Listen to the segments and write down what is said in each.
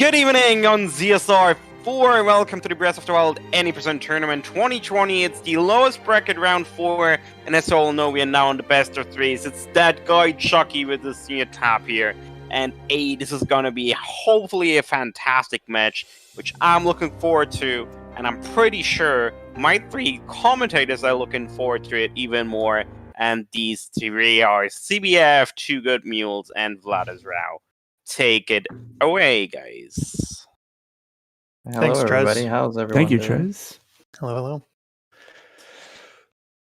Good evening on ZSR4. Welcome to the Breath of the Wild Any% Tournament 2020. It's the lowest bracket round 4, and as you all know, we are now on the best of 3s. It's DatGuyChucky with the senior Tapir. And this is going to be hopefully a fantastic match, which I'm looking forward to, and I'm pretty sure my 3 commentators are looking forward to it even more. And these 3 are CBF, Two Good Mules, and Vladisrao. Take it away, guys. Hello, Thanks, everybody. Trez. How's everyone Thank you, doing? Trez. Hello, hello.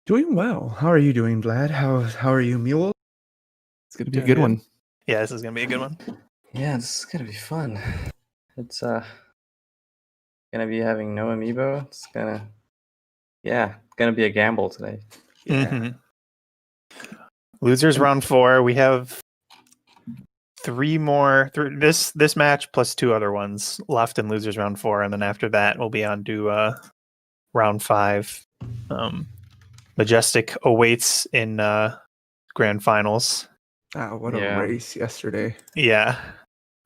Doing well. How are you doing, Vlad? How are you, Mule? It's gonna be a good one. Yeah, this is gonna be a good one. Yeah, this is gonna be fun. It's gonna be having no amiibo. It's gonna be a gamble today. Yeah. Mm-hmm. Losers round 4. We have 3 more. This match plus 2 other ones left in losers round 4, and then after that we'll be on to round 5. Majestic awaits in grand finals. Ah, what Yeah. a race yesterday. Yeah.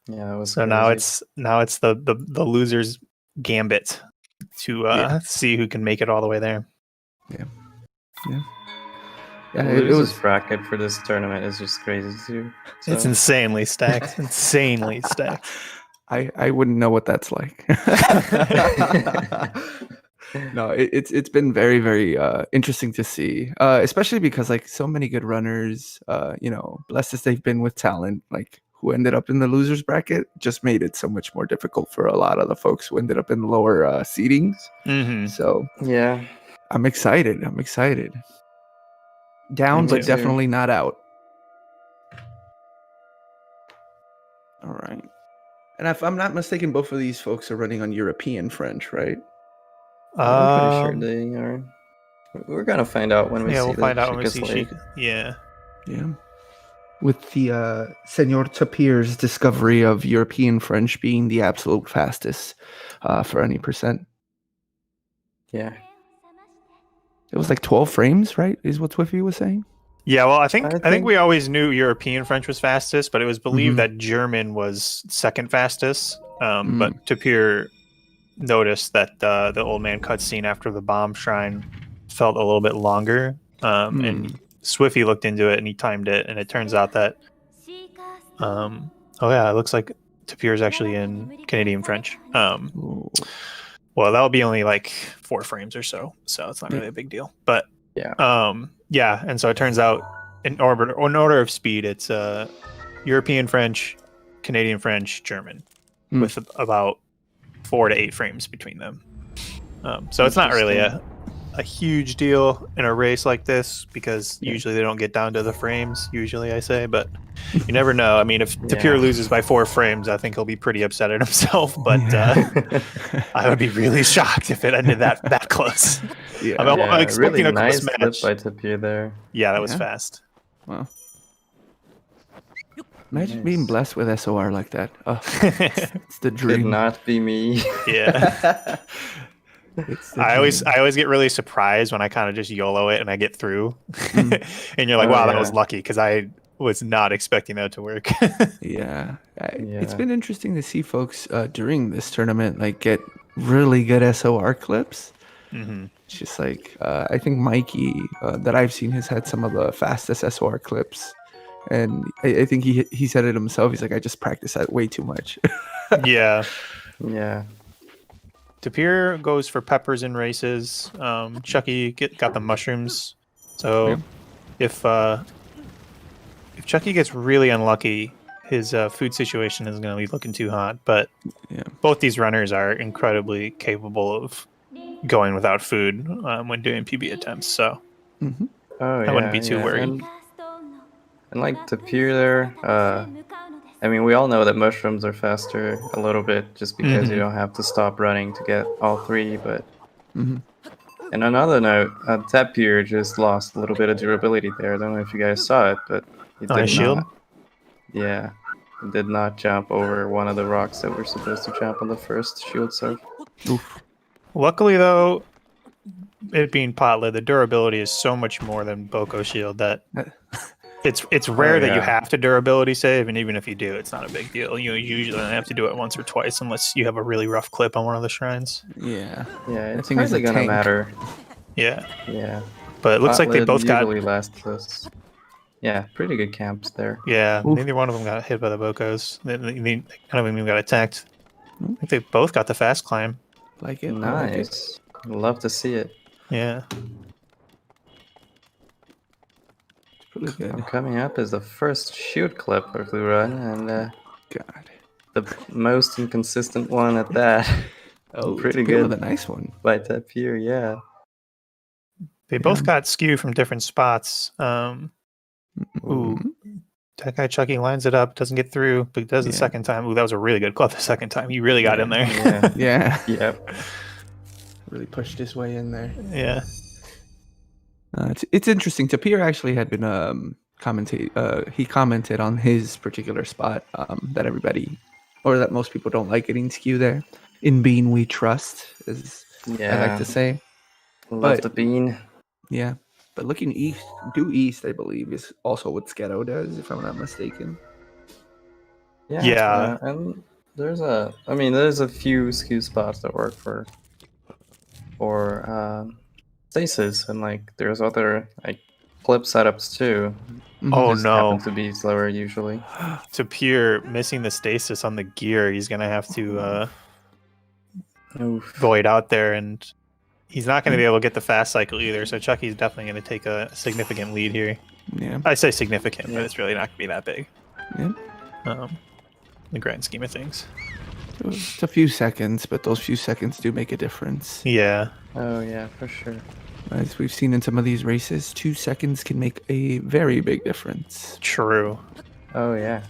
Yeah, that was So crazy. now it's the losers gambit to see who can make it all the way there. Yeah, The it losers was. bracket for this tournament is just crazy too. So, It's insanely stacked. Insanely stacked. I wouldn't know what that's like. No, it's been very, very interesting to see, especially because like so many good runners, blessed as they've been with talent, like who ended up in the losers bracket, just made it so much more difficult for a lot of the folks who ended up in the lower seedings. Mm-hmm. So yeah, I'm excited. Down, Me but too. definitely not out. All right. And if I'm not mistaken, both of these folks are running on European French, right? I'm pretty sure they are. We're gonna find out when we see we'll the find out when we see Chica Chica. Yeah. Yeah. With the Senor Tapir's discovery of European French being the absolute fastest for any percent. Yeah. It was like 12 frames, right? Is what Twiffy was saying? Yeah, well, I think think- we always knew European French was fastest, but it was believed Mhm. that German was second fastest. But Tapir noticed that the old man cutscene after the bomb shrine felt a little bit longer. And Swiffy looked into it and he timed it, and it turns out that it looks like Tapir is actually in Canadian French. Ooh. Well, that'll be only like 4 frames or so it's not really a big deal. But Yeah. and so it turns out in order of speed, it's European French, Canadian French, German, with about 4 to 8 frames between them. So it's not really a huge deal in a race like this, because usually they don't get down to the frames, usually I say, but you never know. I mean, if Tapir loses by 4 frames, I think he'll be pretty upset at himself, but I would be really shocked if it ended that close. Yeah. I'm expecting really a close nice match. flip by Tapir there. Yeah, that was fast. Wow. Imagine Nice. being blessed with SOR like that. Oh, it's the Could dream. not be me. Yeah. It's the I always dream. get really surprised when I kind of just YOLO it and I get through. And you're like, Oh, wow, that yeah. was lucky, because I was not expecting that to work. Yeah. It's Yeah. been interesting to see folks during this tournament like get really good SOR clips. Mm-hmm. It's just like I think Mikey that I've seen has had some of the fastest SOR clips, and I think he said it himself. He's like, I just practice that way too much. Yeah. Yeah. Tapir goes for peppers in races. Chucky got the mushrooms. So if Chucky gets really unlucky, his food situation is going to be looking too hot. But both these runners are incredibly capable of going without food when doing PB attempts. So I wouldn't be too worried. And like Tapir there, I mean, we all know that mushrooms are faster a little bit just because you don't have to stop running to get all 3. But and another note, Tapir just lost a little bit of durability there. I don't know if you guys saw it, but he did shield? not. Yeah, he did not jump over one of the rocks that we're supposed to jump on the first shield surf. Oof. Luckily, though, it being pot lid, the durability is so much more than Boko shield that It's rare that you yeah. have to durability save, and even if you do, it's not a big deal. You usually have to do it once or twice unless you have a really rough clip on one of the shrines. Yeah. Yeah, it's thing is hardly a gonna tank. matter. Yeah, Yeah. but it looks like they Spotlit both got. usually lasts us. Yeah, pretty good camps there. Yeah, Oof. neither one of them got hit by the Bokos. None of them even got attacked. I think they both got the fast climb. Like it. I like it. Nice. Love to see it. Yeah. Pretty good. Coming up is the first shoot clip of the run, and God. the most inconsistent one at that. Oh, pretty Tapir with good a nice one. by Tapir, yeah. They both Yeah. got skew from different spots. Ooh, Mhm. DatGuyChucky lines it up, doesn't get through, but does the Yeah. second time. Ooh, that was a really good club the second time. He really got in there. Yeah. Yeah. Yep. Really pushed his way in there. Yeah. It's interesting. Tapir actually had been he commented on his particular spot that everybody, or that most people don't like getting skew there. In Bean we trust, as I like Yeah. to say. Love But- the bean. Yeah, but looking due east, I believe, is also what Sketo does, if I'm not mistaken. Yeah. And there's a few skew spots that work for stasis, and like there's other like clip setups too. Oh Just no. happen to be slower usually. Tapir missing the stasis on the gear. He's going to have to Oof. void out there, and he's not going to be able to get the fast cycle either. So Chucky's definitely going to take a significant lead here. Yeah. I say significant, Yeah. but it's really not going to be that big. Yeah. In the grand scheme of things. It's a few seconds, but those few seconds do make a difference. Yeah. Oh yeah, for sure. As we've seen in some of these races, 2 seconds can make a very big difference. True. Oh yeah.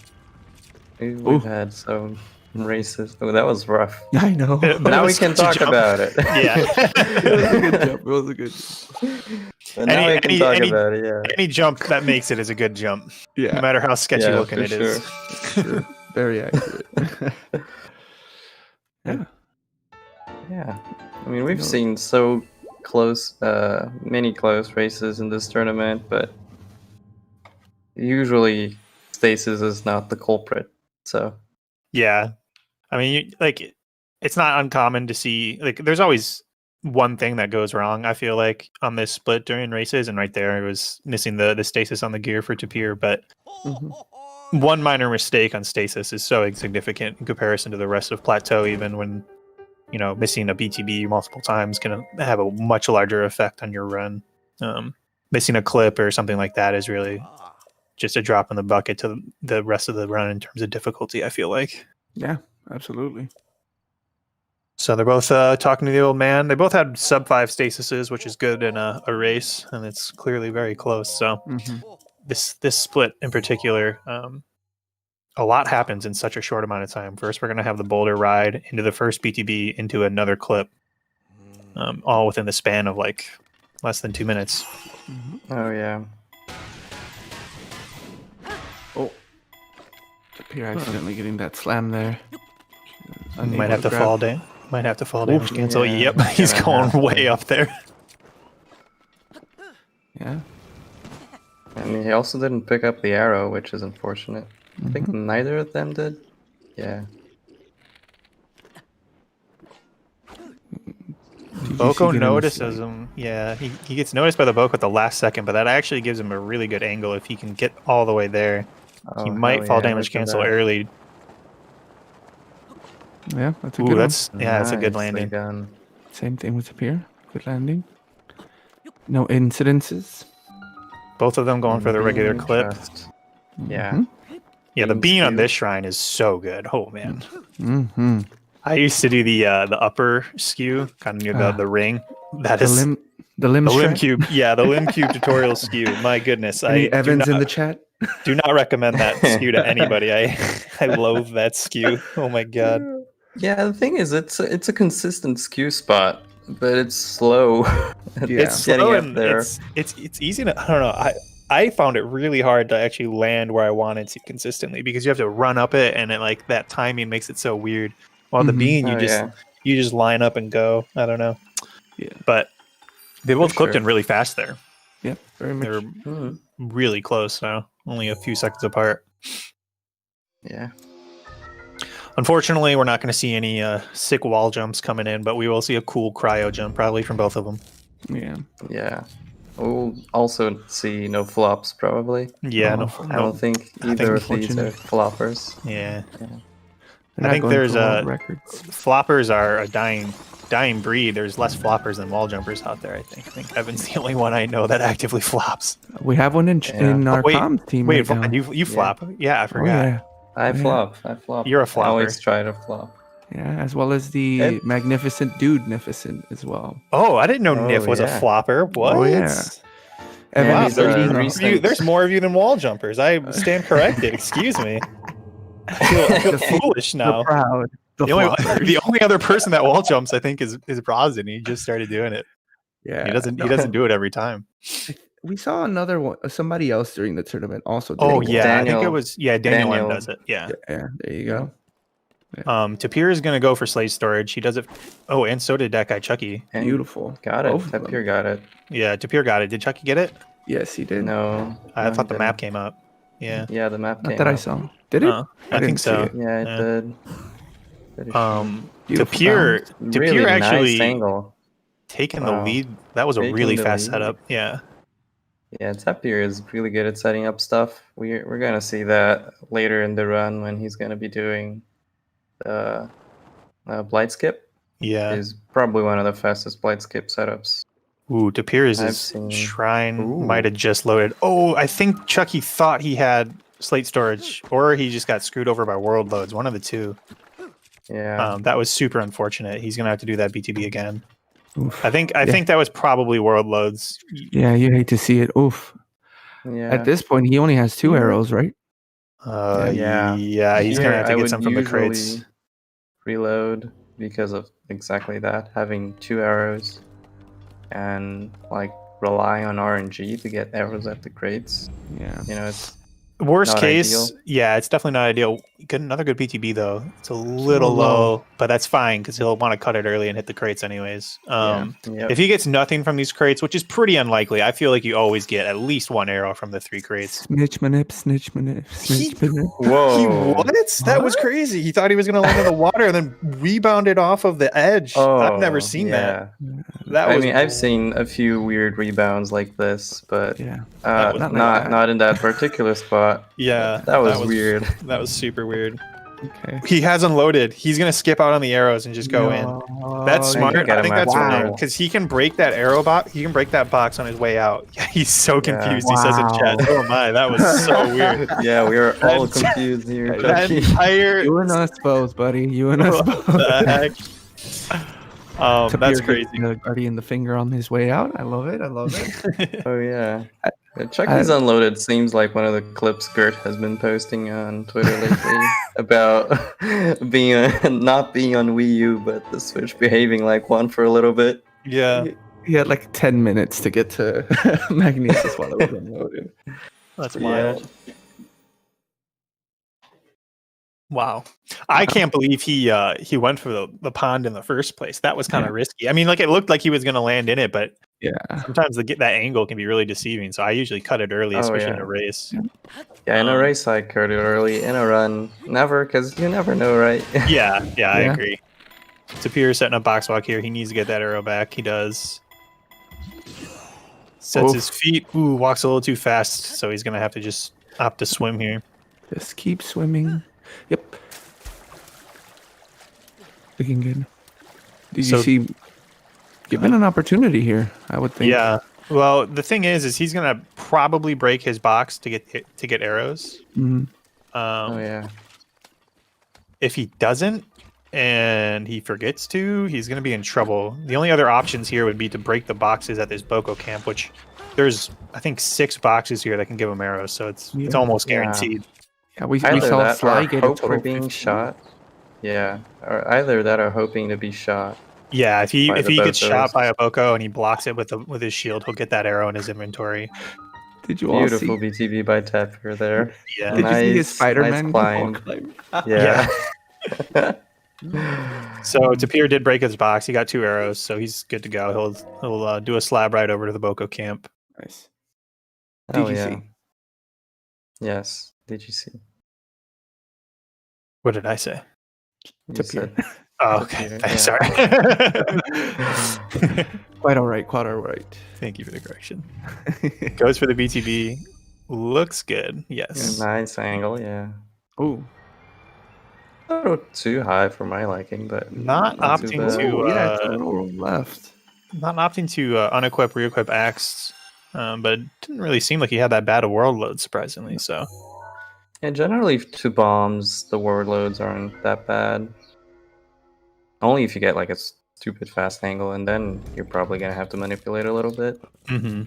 We've Ooh. had some races. Oh, that was rough. I know. But Now it we was can such a talk jump. about it. Yeah. It was a good jump. It was a good jump. But now we can talk any- about it. Yeah. Any jump that makes it is a good jump, no Yeah. matter how sketchy Yeah, looking for it is. True. Very accurate. Yeah. Yeah. I mean, we've No. seen so close, many close races in this tournament, but usually stasis is not the culprit. So Yeah. I mean, it's not uncommon to see, like, there's always one thing that goes wrong, I feel like, on this split during races, and right there, it was missing the stasis on the gear for Tapir, but Mhm. one minor mistake on stasis is so insignificant in comparison to the rest of Plateau, even when, missing a BTB multiple times can have a much larger effect on your run. Missing a clip or something like that is really just a drop in the bucket to the rest of the run in terms of difficulty, I feel like. Yeah, absolutely. So they're both talking to the old man. They both had sub 5 stasises, which is good in a race, and it's clearly very close. So Mhm. this split in particular, a lot happens in such a short amount of time. First, we're going to have the boulder ride into the first BTB into another clip, all within the span of like less than 2 minutes. oh yeah. Oh. Tapir accidentally getting that slam there. Might have to grab. fall down. Might have to fall damage cancel. Yeah, Yep, he's gonna going have to. way up there. Yeah. I mean, he also didn't pick up the arrow, which is unfortunate. I think neither of them did. Yeah. Did you see Boko getting notices this, him. Yeah, he gets noticed by the Boko at the last second, but that actually gives him a really good angle if he can get all the way there. He Oh, might hell fall yeah, damage look at cancel that. early. Yeah, that's a Ooh, good that's a good Nicely landing. done. one. Same thing with Tapir. Good landing. No incidences. Both of them going for the regular Being clip. trust. Yeah. Mhm. Yeah, the Being bean on skew. this shrine is so good. Oh man, Mhm. I used to do the upper skew, kind of near Ah. the ring. That The is limb the limb strap? cube. Yeah, the limb cube tutorial skew. My goodness, Any I do Evans in not, the chat? do not recommend that skew to anybody. I loathe that skew. Oh my god. Yeah, the thing is, it's a consistent skew spot, but it's slow. Yeah. It's getting slow up and there. it's easy to, I don't know. I found it really hard to actually land where I wanted to consistently because you have to run up it and that timing makes it so weird. While the Mhm. bean Oh, yeah. you just line up and go. I don't know. Yeah. But they both For clipped sure. in really fast there. Yeah, very much. They're Hmm. really close now. only a few seconds apart. Yeah. Unfortunately, we're not going to see any sick wall jumps coming in, but we will see a cool cryo jump probably from both of them. Yeah. Yeah. We'll also see no flops, probably. Yeah, Oh, no, I don't think I think either of these are unfortunate. floppers. yeah. They're I not think going there's for world a records. floppers are a dying breed. There's less floppers than wall jumpers out there. I think Evan's the only one I know that actively flops. We have one in Yeah. our Wait, comms team Wait, right now. you flop? Yeah, I Oh forgot. yeah, I Yeah. flop. You're a I always flopper. try to flop. yeah, as well as the Ed- magnificent dude-nificent as well. Oh, I didn't know Oh, Nif was a yeah. flopper. What? Oh, yeah. Yeah, Evan, Wow, he's there's, a more of recent- you, there's more of you than wall jumpers. I stand corrected. Excuse me. I feel foolish now. the proud, the floppers. The only other person that wall jumps, I think, is Brosnan. He just started doing it. yeah, He doesn't do it every time. We saw another one, somebody else during the tournament also. Oh did it. yeah, I think it Daniel- was Daniel M Daniel. does it. Yeah. Yeah, there you go. Tapir is gonna go for slate storage. He does it. Oh, and so did DatGuyChucky. And Beautiful. Got it. Both of them. Tapir got it. Yeah, Tapir got it. Did Chucky get it? Yes, he did. No. I no, thought he the map didn't. came up. Yeah. Yeah, the map Not came that I up. saw. Did it? I think didn't see so. it. Yeah, it Yeah. did. Pretty sure. Beautiful Tapir bounce. Really actually nice angle. taking the Wow. lead. That was a Taking really the fast lead. setup. Yeah. Yeah, Tapir is really good at setting up stuff. We're gonna see that later in the run when he's gonna be doing the blight skip. Yeah. Is probably one of the fastest blight skip setups. Ooh, Tapir's I've his seen- shrine Ooh. might have just loaded. Oh, I think Chucky thought he had slate storage, or he just got screwed over by world loads. One of the two. Yeah. That was super unfortunate. He's gonna have to do that BTB again. Oof. I think that was probably world loads. Yeah, you hate to see it. Oof. Yeah. At this point, he only has 2 arrows, right? Yeah. Yeah, he's gonna Here, have to I get would some from the crates. usually reload because of exactly that, having 2 arrows and like rely on RNG to get arrows at the crates. Yeah. You know, it's Worst Not case, ideal. yeah, it's definitely not ideal. Get another good BTB though. It's a little low. low, but that's fine because he'll want to cut it early and hit the crates anyways. yep. If he gets nothing from these crates, which is pretty unlikely, I feel like you always get at least 1 arrow from the 3 crates. Snitch manip, snitch manip, snitch manip. Whoa. That was crazy. He thought he was going to land in the water and then rebounded off of the edge. I've never seen that. That I was mean, I've seen a few weird rebounds like this, but Yeah. That was not not like that. not in that particular spot. Yeah, That was weird. That was super weird. Okay. He has unloaded. He's gonna skip out on the arrows and just go in. That's you smart. can get I think him at that's the smart wall. because he can break that arrow box. He can break that box on his way out. Yeah, he's so Yeah. confused. He says in chat, "Oh my, that was so weird." Yeah, we were all That's- confused here. That Chucky. entire You and us both, buddy. You and us what both. the heck? That's Tapir crazy. gets the Guardian the finger on his way out. I love it. I love it. Oh yeah. Chucky's Unloaded seems like one of the clips Gert has been posting on Twitter lately about not being on Wii U, but the Switch behaving like one for a little bit. Yeah, He had like 10 minutes to get to Magnesis while it was unloaded. that's Yeah. wild. Wow, I can't believe he went for the pond in the first place. That was kind of risky. I mean, like it looked like he was going to land in it, but Yeah. sometimes that angle can be really deceiving. So I usually cut it early, Oh, especially in yeah. a race. Yeah, in a race I cut it early. In a run, never, because you never know, right? Yeah, I Yeah. agree. Tapir setting up box walk here. He needs to get that arrow back. He does. Sets Oof. his feet. Ooh, walks a little too fast, so he's gonna have to just opt to swim here. Just keep swimming. Yep. Looking good. Did So- you see? Given an opportunity here, I would think. Yeah. Well, the thing is he's gonna probably break his box to get arrows. Mhm. Oh yeah. If he doesn't and he forgets to, he's going to be in trouble. The only other options here would be to break the boxes at this Boko camp, which there's, I think, 6 boxes here that can give him arrows, so it's almost Yeah. guaranteed. Yeah, we Either saw that Sly or get a hope total for being 15. shot. Yeah, or either that or hoping to be shot. Yeah, if he By the gets shot Bokos. by a Boko and he blocks it with his shield, he'll get that arrow in his inventory. Did you all Beautiful see? BTB by Tapir there. Yeah. Did you see his Nice Spider-Man climb. wall climb? Yeah. So Tapir did break his box. He got 2 arrows, so he's good to go. He'll do a slab ride over to the Boko camp. Nice. Oh DGC. yeah. Yes. Did you see? What did I say? You Tapir. said Oh, okay. Tapir, yeah. Sorry. Quite all right. Quite all right. Thank you for the correction. Goes for the BTB. Looks good. Yes. Nice angle, yeah. Ooh. A little too high for my liking, but Not not too opting bad. to Yeah, it's a little room left. unequip, re-equip axe, but it didn't really seem like he had that bad a world load, surprisingly. So Yeah, generally 2 bombs, the word loads aren't that bad. Only if you get like a stupid fast angle, and then you're probably gonna have to manipulate a little bit. mm-hmm.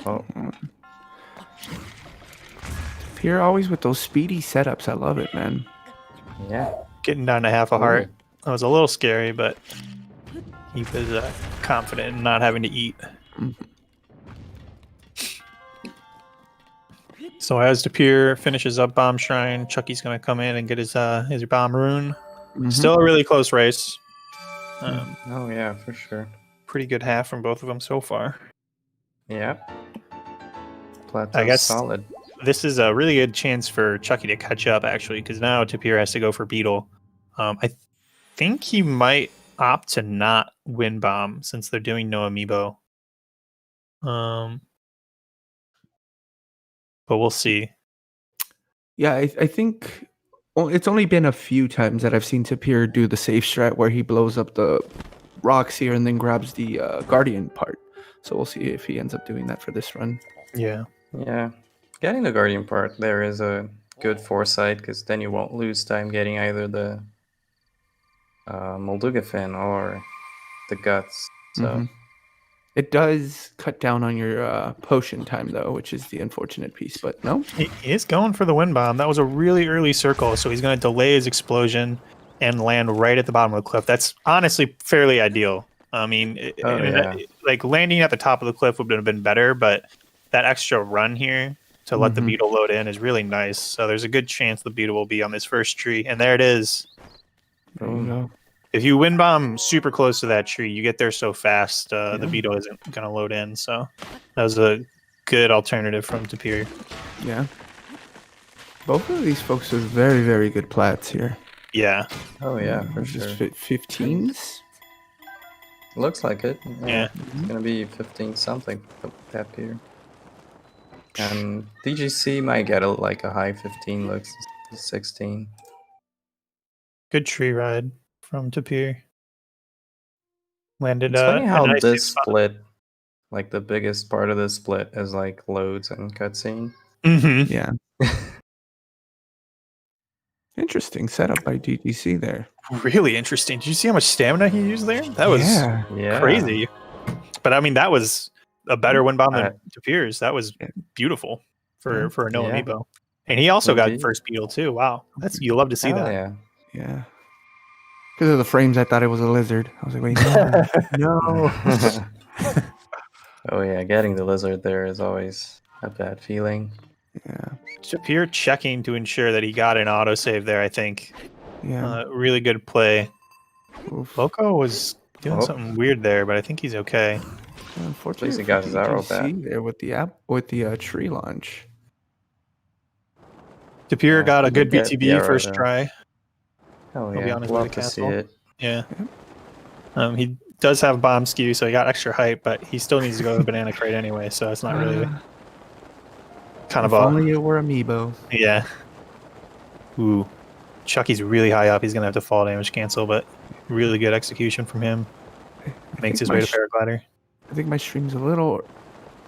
Oh, Tapir always with those speedy setups. I love it, man. yeah. Getting down to half a heart. That was a little scary, but he was confident in not having to eat. So as Tapir finishes up Bomb Shrine, Chucky's going to come in and get his Bomb Rune. Still a really close race. Oh yeah, for sure. Pretty good half from both of them so far. Yeah. Plateau's I guess solid. this is a really good chance for Chucky to catch up, actually, because now Tapir has to go for Beetle. I think he might opt to not win Bomb since they're doing no amiibo. But we'll see. Yeah, I think it's only been a few times that I've seen Tapir do the safe strat where he blows up the rocks here and then grabs the guardian part. So we'll see if he ends up doing that for this run. Yeah. Yeah. Getting the guardian part there is a good foresight, because then you won't lose time getting either the Molduga fin or the guts. So It does cut down on your potion time, though, which is the unfortunate piece. But no, He is going for the wind bomb. That was a really early circle, so he's going to delay his explosion and land right at the bottom of the cliff. That's honestly fairly ideal. I mean, like landing at the top of the cliff would have been better, but that extra run here to let the beetle load in is really nice. So there's a good chance the beetle will be on this first tree, and there it is. there you go. If you wind bomb super close to that tree, you get there so fast, the beetle isn't going to load in. So that was a good alternative from Tapir. Yeah. Both of these folks are very, very good plats here. Yeah. Oh yeah, for Just sure. 15s? Looks like it. Yeah. It's gonna be 15 something for Tapir. And DGC might get like a high 15, looks 16. Good tree ride from Tapir. Landed It's funny a how nice this spot. split, like the biggest part of this split, is like loads and cutscene. Mm-hmm. Yeah. Interesting setup by DGC there. Really interesting. Did you see how much stamina he used there? That was Yeah. crazy. But I mean, that was a better wind bomb than Uh, Tapir's. That was beautiful for a no Yeah. amiibo. And he also got Indeed. first beetle too. Wow. You love to see Hell that. yeah. Yeah. Because of the frames, I thought it was a lizard. I was like, wait, no. No. Oh yeah, getting the lizard there is always a bad feeling. Yeah. Tapir checking to ensure that he got an autosave there, I think. Yeah. Really good play. Oof. Loco was doing Oh. something weird there, but I think he's okay. Unfortunately, At least he got for his arrow DGC there with the tree launch. Tapir Yeah, got a he good did get the BTB arrow, first though. try. Oh He'll be yeah, on his way love to to see castle. it. Yeah. Yep. He does have bomb skew, so he got extra height, but he still needs to go to the banana crate anyway, so it's not really kind of if a... only it were amiibo. Yeah. Ooh. Chucky's really high up. He's going to have to fall damage cancel, but really good execution from him. Makes his way to paraglider. I think my stream's a little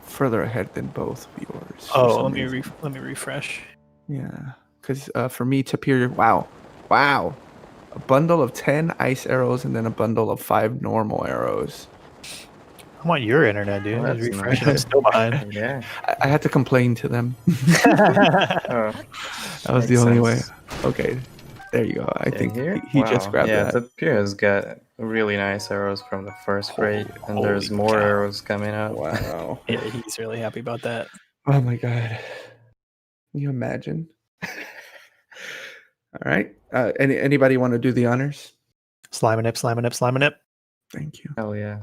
further ahead than both of yours. for Oh, some let me reason. let me refresh. Yeah, because for me, Tapir, wow, a bundle of 10 ice arrows and then a bundle of 5 normal arrows. I want your internet, dude. Oh, Just that's refreshing. nice. I'm still behind. Yeah. I had to complain to them. Oh, That was the makes only way. sense. Okay, there you go. I In think here? he just Wow. grabbed yeah, that. Tapir has got really nice arrows from the first crate, and Holy there's more cow. arrows coming up. Wow. Yeah, he's really happy about that. Oh my god. Can you imagine? All right. Anybody want to do the honors? Slime a nip, slime a nip, slime a nip. Thank you. Hell yeah.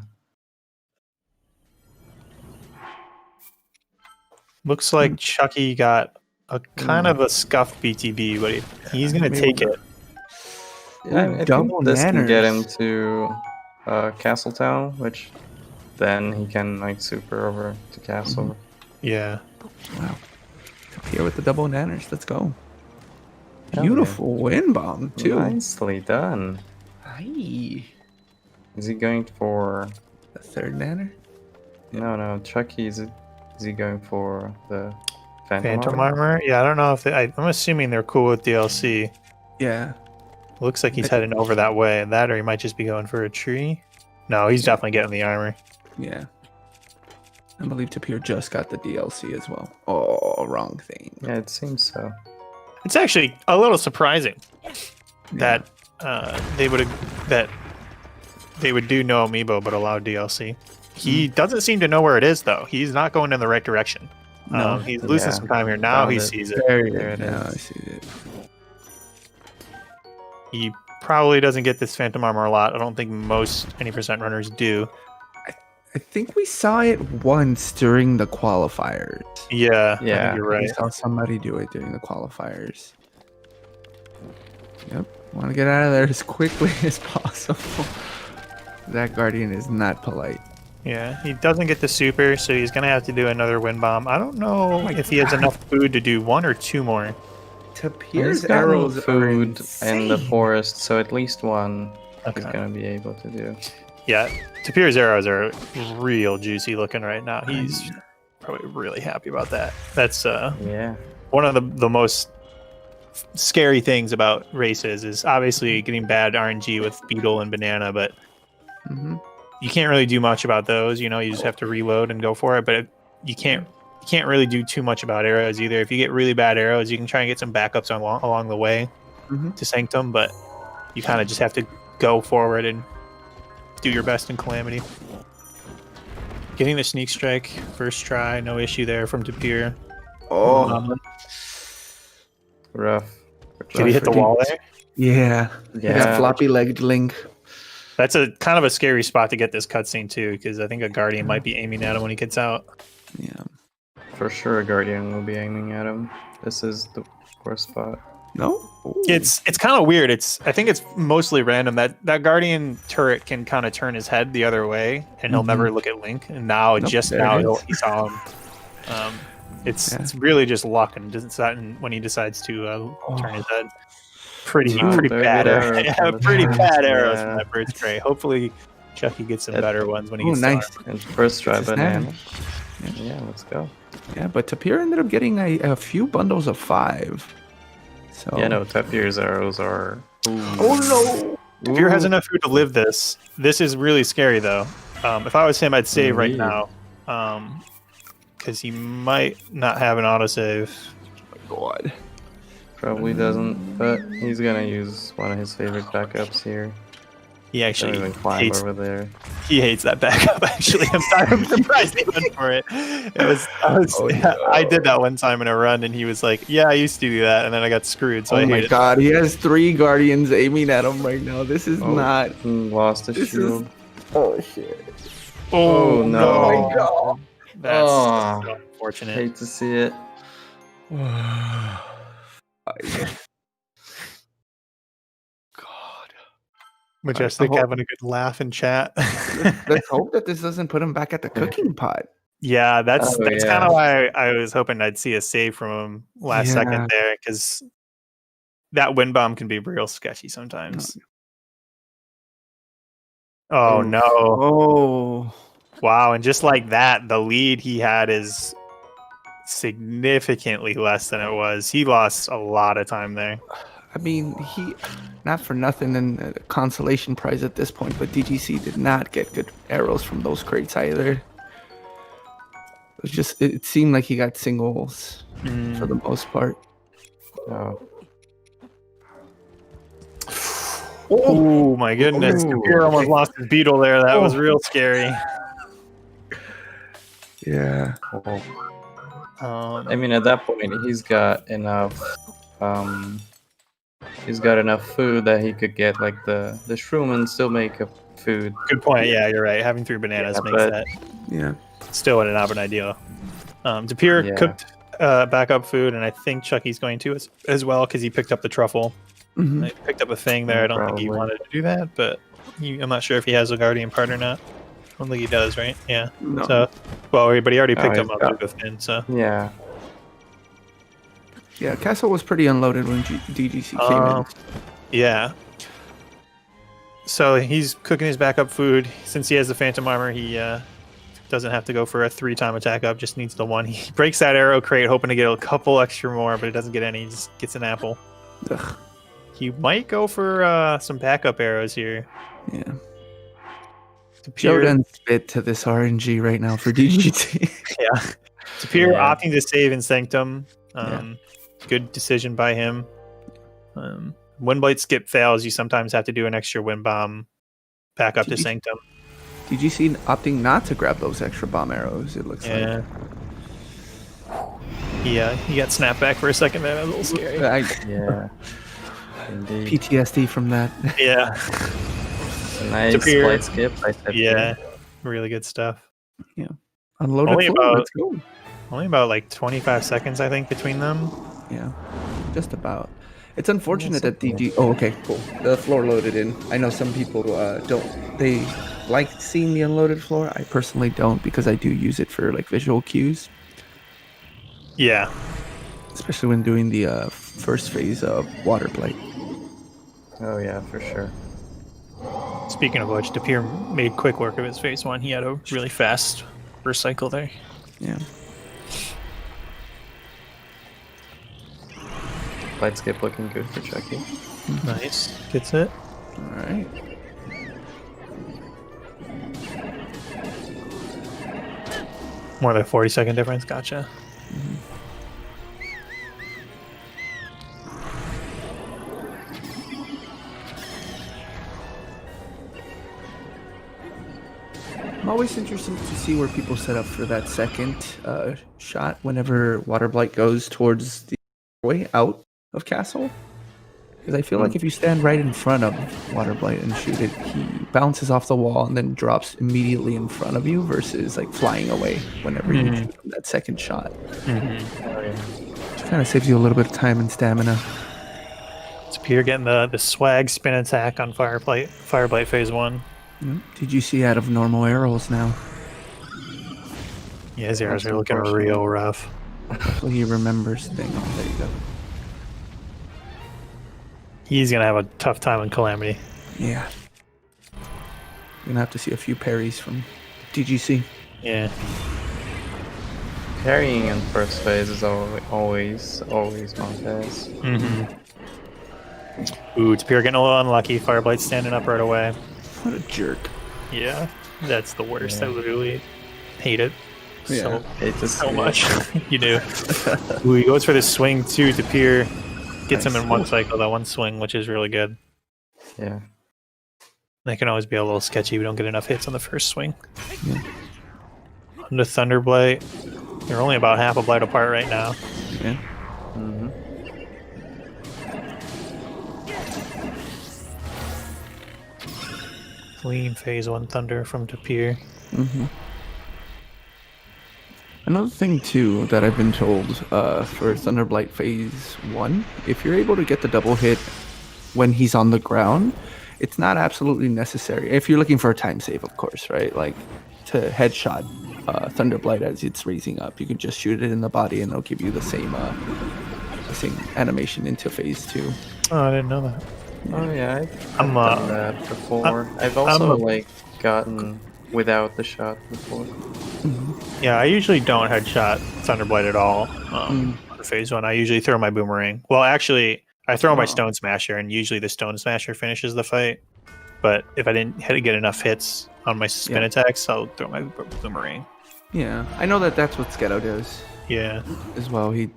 Looks like Chucky got a kind of a scuffed BTB, but he's gonna take it. Yeah, I think double this can get him nanners. to Castletown, which then he can like super over to Castle. Yeah. Wow. Tapir with the double nanners. Let's go. Hell Beautiful wind bomb too. Nicely done. Aye. Is he going for? The third nanner. No, Chucky. Is he going for the Phantom armor? Yeah, I don't know if I'm assuming they're cool with DLC. Yeah. Looks like he's heading over that way, and that, or he might just be going for a tree. No, he's definitely getting the armor. Yeah. I believe Tapir just got the DLC as well. Oh, wrong thing. Yeah, it seems so. It's actually a little surprising that they would do no amiibo but allow DLC. He doesn't seem to know where it is though. He's not going in the right direction. No. He's losing some time here. Now he sees it. There it now is. I see it. He probably doesn't get this Phantom armor a lot. I don't think most any percent runners do. I think we saw it once during the qualifiers. Yeah, I Yeah. think you're We right. saw somebody do it during the qualifiers. Yep. Want to get out of there as quickly as possible. That Guardian is not polite. Yeah, he doesn't get the super, so he's gonna have to do another wind bomb. I don't know if he has enough food to do one or two more. Tapir's He's got arrows are food in the insane. forest, so at least one is Okay. gonna be able to do. Yeah, Tapir's arrows are real juicy looking right now. He's probably really happy about that. That's Yeah. one of the most scary things about races is obviously getting bad RNG with Beetle and Banana, but Mhm. you can't really do much about those. You know, you just have to reload and go for it. But you can't really do too much about arrows either. If you get really bad arrows, you can try and get some backups along the way Mhm. to Sanctum, but you kind of just have to go forward and do your best in Calamity. Getting the sneak strike first try, no issue there from Tapir. Oh, Rough. Did he hit the wall there? yeah. Yeah. That floppy legged Link. That's a kind of a scary spot to get this cutscene too, because I think a Guardian might be aiming at him when he gets out. Yeah. For sure, a Guardian will be aiming at him. This is the worst spot. No? Ooh. It's kind of weird. I think it's mostly random. That Guardian turret can kind of turn his head the other way, and he'll never look at Link. And now, Nope, just there now, it is. he saw him. It's really just luck, and when he decides to turn his head. Pretty There bad it arrows. is. Yeah, pretty bad arrows Yeah. from that first spray. Hopefully, Chucky gets some better ones when he Oh, gets nice. started. And first try It's his banana. name. Yeah, let's go. Yeah, but Tapir ended up getting a few bundles of 5. So. Yeah, no, Tapir's arrows are. Oh no! Tapir has enough food to live this. This is really scary, though. If I was him, I'd save right Indeed. now. Because he might not have an autosave. Oh my god. Probably doesn't, but he's gonna use one of his favorite backups here. He Don't actually even climb hates, over there. he hates that backup, actually. I'm surprised he went for it. Oh, no. I did that one time in a run, and he was like, yeah, I used to do that, and then I got screwed, so I Oh my hate it. god, he has 3 Guardians aiming at him right now. This is not. Lost the This shield. Oh shit. Oh, no. Oh my god. That's Oh. so unfortunate. Hate to see it. God. Majestic I hope- having a good laugh in chat. Let's hope that this doesn't put him back at the cooking pot. Yeah, that's Oh, kind yeah. of why I was hoping I'd see a save from him last Yeah. second there, because that wind bomb can be real sketchy sometimes. Oh Oof. no! Oh. Wow, and just like that, the lead he had is significantly less than it was. He lost a lot of time there. I mean, he, not for nothing in a consolation prize at this point, but DGC did not get good arrows from those crates either. It was just, it seemed like he got singles for the most part. Oh. Oh my goodness! Ooh. Tapir almost lost his beetle there. That was real scary. Yeah. I mean, at that point, he's got enough. He's got enough food that he could get like the shroom and still make a food. Good point. Yeah, you're right. Having 3 bananas Yeah, makes but- that Yeah. still not an ideal. Tapir Yeah. cooked backup food, and I think Chucky's going to as well because he picked up the truffle. Mhm. He picked up a thing there. Yeah, I don't think he probably. wanted to do that, but I'm not sure if he has a guardian part or not. I don't think he does, right? Yeah. No. So, but he already picked he's him up got- through the fin, so. Yeah. Yeah, Castle was pretty unloaded when DGC came in. Yeah. So he's cooking his backup food. Since he has the Phantom Armor, he doesn't have to go for a 3-time attack up, just needs the 1. He breaks that arrow crate, hoping to get a couple extra more, but it doesn't get any. He just gets an apple. Ugh. He might go for some backup arrows here. Yeah. Tapir, Shogun spit to this RNG right now for DGT. yeah. Tapir Yeah. opting to save in Sanctum. Good decision by him. When Blight skip fails, you sometimes have to do an extra wind bomb back up to Sanctum. DGC opting not to grab those extra bomb arrows, it looks like. Yeah, he got snapped back for a second there. That was a little scary. Yeah. Indeed. PTSD from that. Yeah. Nice Tapir. flight skip. I said Yeah. Really good stuff. Unloaded Only floor, about- let's go. Only about like 25 seconds, I think, between them. Yeah, just about. It's unfortunate that something. DG. Oh, okay, cool. The floor loaded in. I know some people don't. They like seeing the unloaded floor. I personally don't because I do use it for like visual cues, Yeah. especially when doing the first phase of water blight. Oh yeah, for sure. Speaking of which, Tapir made quick work of his phase 1. He had a really fast first cycle there. Yeah. Flight skip looking good for Chucky. Nice. Gets it. All right. More than 40-second difference. Gotcha. I'm always interested to see where people set up for that second shot whenever water blight goes towards the way out of castle. Because I feel like if you stand right in front of water blight and shoot it, he bounces off the wall and then drops immediately in front of you versus like flying away whenever you shoot him that second shot. Oh yeah. Which kind of saves you a little bit of time and stamina. Tapir getting the swag spin attack on Fireblight phase 1. Did you see out of normal arrows now? Yeah, his arrows That's are looking unfortunate. real rough. So he remembers things. Oh, there you go. He's going to have a tough time in Calamity. Yeah. You're gonna have to see a few parries from DGC. Yeah. Carrying in first phase is always Montez. Ooh, Tapir getting a little unlucky. Fireblight standing up right away. What a jerk. Yeah, that's the worst. Yeah. I literally hate it Yeah. Hate to so see much. You do. Ooh, he goes for the swing too. Tapir gets him in one cycle, that one swing, which is really good. it. Yeah. They can always be a little sketchy. We don't get enough hits on the first swing. Yeah. On the Thunderblight, they're only about half a blight apart right now. Yeah. Mm-hmm. Clean phase 1 Thunder from Tapir. Mm-hmm. Another thing too that I've been told for Thunderblight Phase 1, if you're able to get the double hit when he's on the ground, it's not absolutely necessary. If you're looking for a time save, of course, right? Like to headshot Thunderblight as it's raising up, you can just shoot it in the body and it'll give you the same animation into Phase 2. Oh, I didn't know that. Oh yeah, I'm, I've done that before. I've also like gotten without the shot before. Yeah, I usually don't headshot Thunderblight at all on phase 1. I usually throw my boomerang. Well, actually, I throw my Stone Smasher, and usually the Stone Smasher finishes the fight. But if I didn't get enough hits on my spin attacks, I'll throw my boomerang. Yeah, I know that's what Sketo does Yeah. as well. He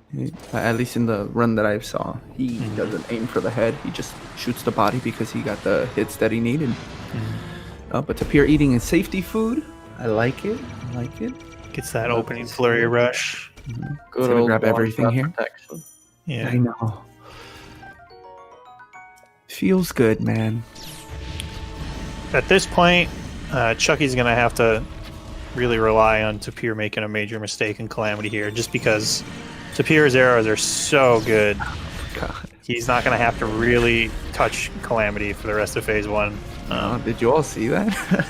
at least in the run that I saw, he doesn't aim for the head. He just shoots the body because he got the hits that he needed. But Tapir eating his safety food, I like it. I like it. Gets that opening flurry rush. Good gonna old grab everything one-shot here. protection. Yeah. I know. Feels good, man. At this point, Chucky's going to have to really rely on Tapir making a major mistake in Calamity here, just because Tapir's arrows are so good. God. He's not going to have to really touch Calamity for the rest of phase 1. Did you all see that?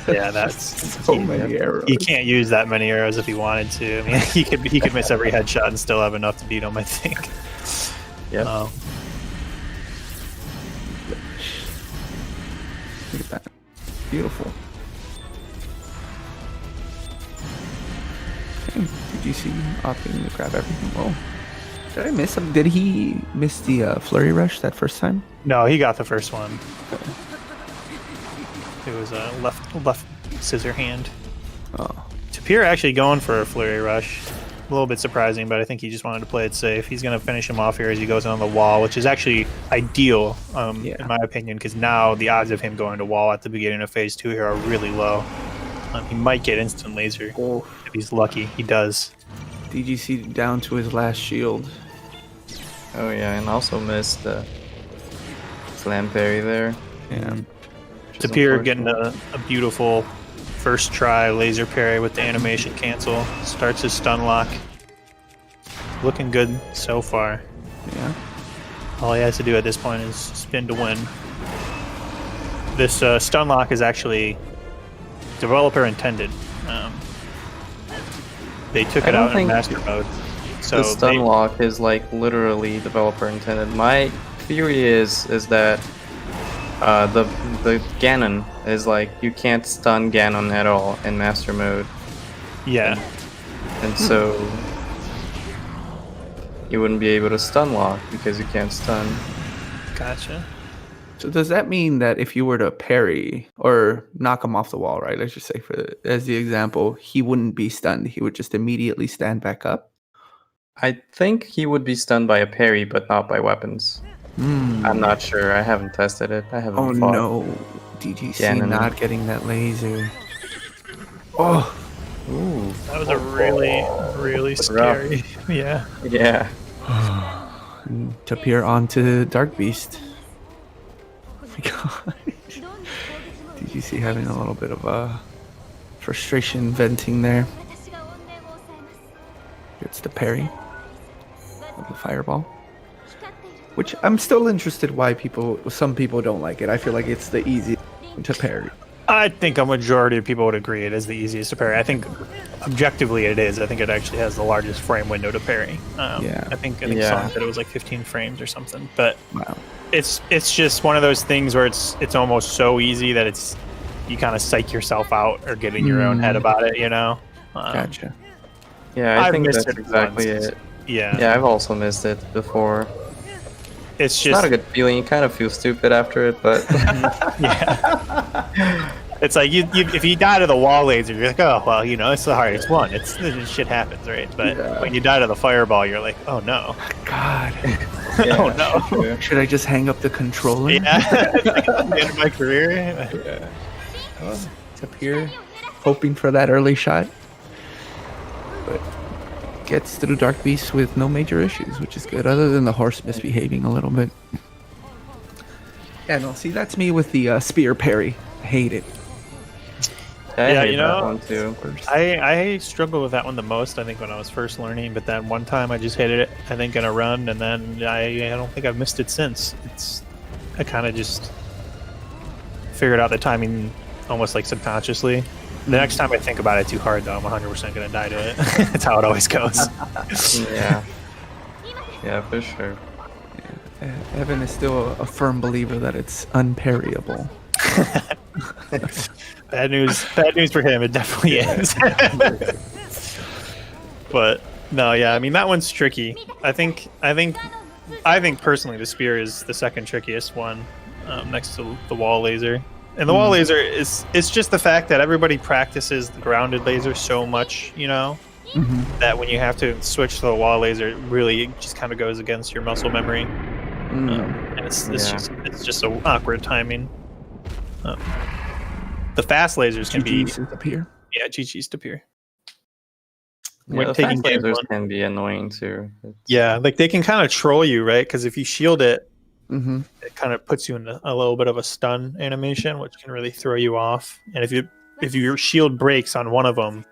Yeah, that's so many arrows. He can't use that many arrows if he wanted to. I mean, he could miss every headshot and still have enough to beat him, I think. Yeah. Look at that. Beautiful. Okay, did you see opting to grab everything? Oh, did I miss him? Did he miss the flurry rush that first time? No, he got the first one. It was a left scissor hand. Oh, Tapir actually going for a flurry rush. A little bit surprising, but I think he just wanted to play it safe. He's going to finish him off here as he goes on the wall, which is actually ideal, in my opinion, because now the odds of him going to wall at the beginning of phase 2 here are really low. He might get instant laser if he's lucky. He does. DGC down to his last shield. Oh yeah, and also missed the slam parry there. Yeah. Tapir getting a beautiful first try laser parry with the animation cancel. Starts his stun lock. Looking good so far. Yeah. All he has to do at this point is spin to win. This stun lock is actually developer intended. They took it out in master mode. So the stun lock is like literally developer intended. My theory is that the Ganon is like you can't stun Ganon at all in master mode. Yeah. And so you wouldn't be able to stun lock because you can't stun. Gotcha. So does that mean that if you were to parry or knock him off the wall, right? Let's just say as the example, he wouldn't be stunned. He would just immediately stand back up. I think he would be stunned by a parry, but not by weapons. I'm not sure. I haven't tested it. I haven't. Oh fought no, DGC Ganon. not getting that laser. Oh, Ooh. That was a really scary. Yeah. Yeah. and Tapir onto Dark Beast. Oh my god. DGC having a little bit of a frustration venting there. Gets the parry of the fireball. Which I'm still interested why some people don't like it. I feel like it's the easiest to parry. I think a majority of people would agree it is the easiest to parry. I think objectively it is. I think it actually has the largest frame window to parry. Yeah. I think Yeah. someone said it was like 15 frames or something. But Wow. it's just one of those things where it's almost so easy that you kind of psych yourself out or get in your own head about it, you know? Gotcha. Yeah, I I've think missed that's it exactly once. it. Yeah. Yeah, I've also missed it before. It's It's just not a good feeling. You kind of feel stupid after it, but yeah. It's like if you die to the wall laser, you're like, oh well, you know, it's the hardest one. It's shit happens, right? But when you die to the fireball, you're like, oh no, God. yeah, oh no. yeah. Should I just hang up the controller? Yeah, it's like the end of my career. Yeah. Tapir hoping for that early shot. But gets through Dark Beast with no major issues, which is good, other than the horse misbehaving a little bit. Yeah, no, see, that's me with the spear parry. I hate it. I Yeah, hate you that know, one too. I struggled with that one the most. I think when I was first learning, but then one time I just hit it. I think in a run, and then I don't think I've missed it since. I kind of just figured out the timing almost like subconsciously. The next time I think about it too hard, though, I'm 100% gonna die to it. That's how it always goes. Yeah. Yeah, for sure. Evan is still a firm believer that it's unparryable. Bad news for him. It definitely is. But no, yeah. I mean, that one's tricky. I think personally, the spear is the second trickiest one, next to the wall laser. And the wall laser it's just the fact that everybody practices the grounded laser so much, you know, that when you have to switch to the wall laser, it really just kind of goes against your muscle memory. And it's just so awkward timing. The fast lasers can be Tapir. yeah, GG's Tapir. Yeah, When the taking fast lasers game one. can be annoying too. Yeah, like they can kind of troll you, right? Because if you shield it, Mm-hmm. it kind of puts you in a little bit of a stun animation, which can really throw you off. And if your shield breaks on one of them,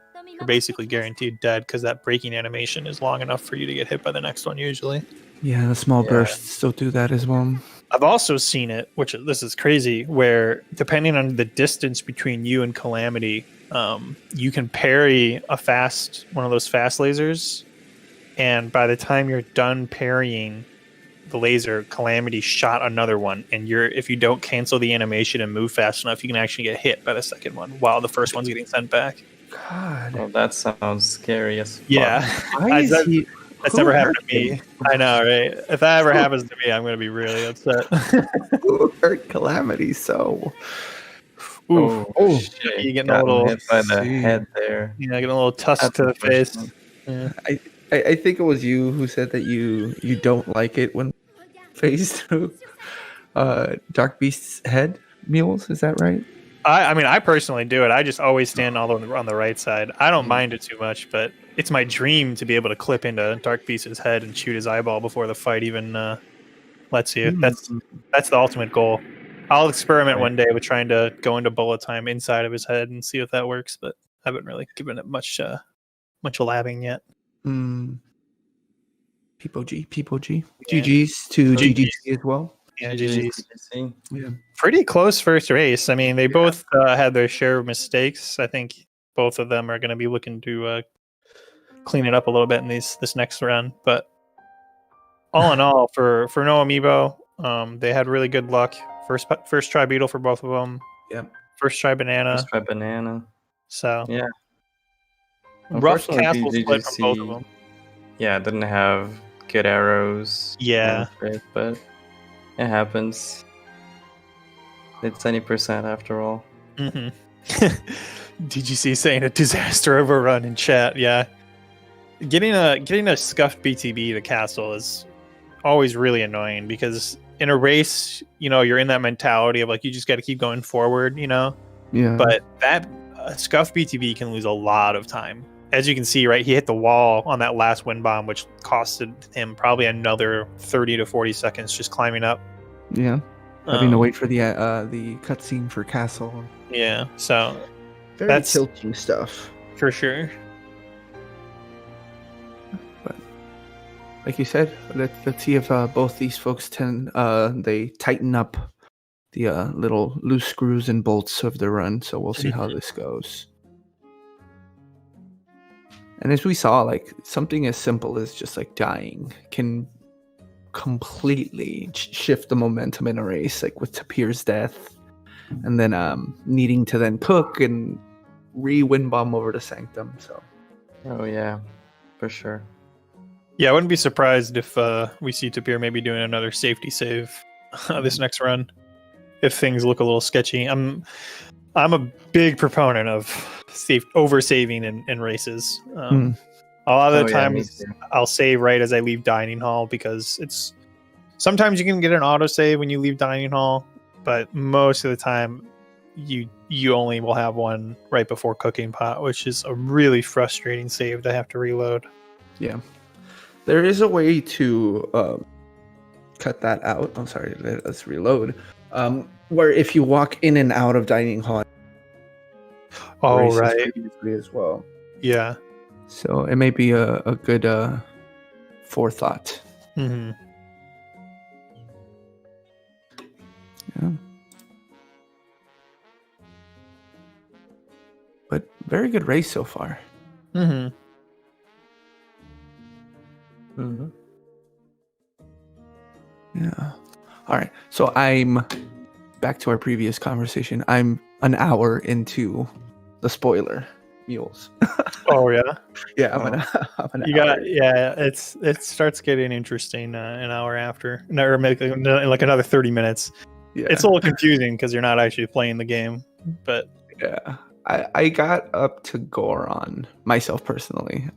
you're basically guaranteed dead because that braking animation is long enough for you to get hit by the next one usually. Yeah, the small bursts still do that as well. I've also seen it, which this is crazy, where depending on the distance between you and Calamity, you can parry one of those fast lasers, and by the time you're done parrying the laser, Calamity shot another one, and if you don't cancel the animation and move fast enough, you can actually get hit by the second one while the first one's getting sent back. God. Well, that sounds scary as fuck. Yeah. Why is he... That's never happened to me. I know, right? If that ever happens to me, I'm going to be really upset. Who hurt Calamity so? Oh, shit. You getting Got a little hit by the head there. Yeah, getting a little tusk to the face. Yeah. I think it was you who said that you don't like it when phase through Dark Beast's head, Mules. Is that right? I mean, I personally do it. I just always stand on the right side. I don't mind it too much, but it's my dream to be able to clip into Dark Beast's head and shoot his eyeball before the fight even lets you. That's the ultimate goal. I'll experiment one day with trying to go into bullet time inside of his head and see if that works, but I haven't really given it much labbing yet. People G. GG's to GGC as well. Yeah, GG's. Yeah. Pretty close first race. I mean, they both had their share of mistakes. I think both of them are going to be looking to clean it up a little bit in this next run. But all in all, for no amiibo, they had really good luck. First try beetle for both of them. Yeah. First try banana. First try banana. So yeah. Rough castle split from both of them. Yeah, it didn't have good arrows. Yeah. But it happens. It's 20% after all. Mm-hmm. DGC saying a disaster overrun in chat. Yeah. Getting a scuffed BTB to castle is always really annoying because in a race, you're in that mentality of like you just got to keep going forward, Yeah. But that scuffed BTB can lose a lot of time. As you can see, right, he hit the wall on that last wind bomb, which costed him probably another 30 to 40 seconds just climbing up. Yeah. Having to wait for the cutscene for castle. Yeah. So that's tilting stuff for sure. But like you said, let's see if both these folks they tighten up the little loose screws and bolts of the run. So we'll see how this goes. And as we saw, like something as simple as just like dying can completely shift the momentum in a race, like with Tapir's death, and then needing to then cook and re-win bomb over to Sanctum. So, oh yeah, for sure. Yeah, I wouldn't be surprised if we see Tapir maybe doing another safety save this next run if things look a little sketchy. I'm a big proponent of over saving in races. A lot of the times I'll save right as I leave dining hall because sometimes you can get an auto save when you leave dining hall, but most of the time you only will have one right before cooking pot, which is a really frustrating save to have to reload. Yeah. There is a way to cut that out. I'm sorry, let's reload. Where if you walk in and out of dining hall. Oh, right. As well. Yeah. So it may be a good forethought. Mm-hmm. Yeah. But very good race so far. Mm-hmm. Mm-hmm. Yeah. All right. So I'm back to our previous conversation. I'm an hour into the spoiler mules. Oh yeah. Yeah. I'm an you hour. got it starts getting interesting an hour after, or maybe like another 30 minutes. Yeah. It's a little confusing because you're not actually playing the game, but yeah. I got up to Goron myself personally.